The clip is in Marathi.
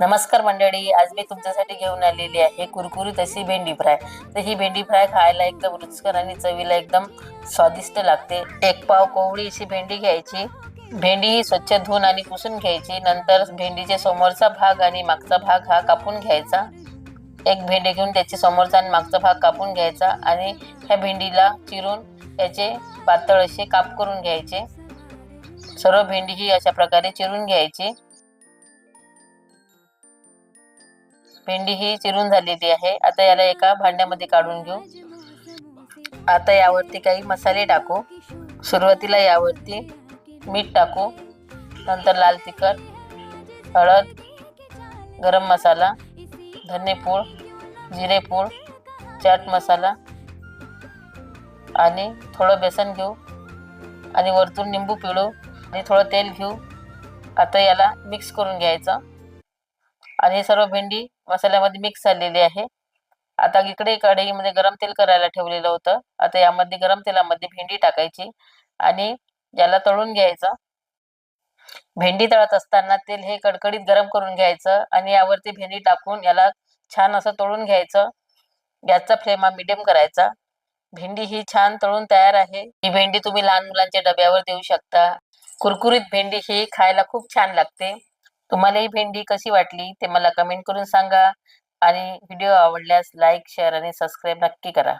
नमस्कार मंडळी, आज मी तुमच्यासाठी घेऊन आलेली आहे कुरकुरीत अशी भेंडी फ्राय. तर ही भेंडी फ्राय खायला एकदम रुचकर आणि चवीला एकदम स्वादिष्ट लागते. एक पाव कोवळी अशी भेंडी घ्यायची. भेंडी ही स्वच्छ धुवून आणि पुसून घ्यायची. नंतर भेंडीचे समोरचा भाग आणि मागचा भाग हा कापून घ्यायचा. एक भेंडी घेऊन त्याची समोरचा आणि मागचा भाग कापून घ्यायचा आणि ह्या भेंडीला चिरून त्याचे पातळ असे काप करून घ्यायचे. सर्व भेंडी ही अशा प्रकारे चिरून घ्यायची. भेंडी ही चिरून झालेली आहे. आता याला एका भांड्यामध्ये काढून घेऊ. आता यावरती काही मसाले टाकू. सुरुवातीला यावरती मीठ टाकू, नंतर लाल तिखट, हळद, गरम मसाला, धनेपूड, जिरेपूड, चाट मसाला आणि थोडं बेसन घेऊ आणि वरतून निंबू पिळू आणि थोडं तेल घेऊ. आता याला मिक्स करून घ्यायचं आणि हे सर्व भेंडी मसाल्यामध्ये मिक्स झालेली आहे. आता इकडे कढईमध्ये गरम तेल करायला ठेवलेलं होतं. आता यामध्ये गरम तेलामध्ये भेंडी टाकायची आणि याला तळून घ्यायचं. भेंडी तळत असताना तेल हे कडकडीत गरम करून घ्यायचं आणि यावरती भेंडी टाकून याला छान असं तळून घ्यायचं. गॅसचा फ्लेम हा मीडियम करायचा. भेंडी ही छान तळून तयार आहे. ही भेंडी तुम्ही लहान मुलांच्या डब्यावर देऊ शकता. कुरकुरीत भेंडी ही खायला खूप छान लागते. तुम्हाला ही भेंडी कशी वाटली ते मला कमेंट करून सांगा आणि व्हिडिओ आवडल्यास लाईक, शेअर आणि सबस्क्राईब नक्की करा.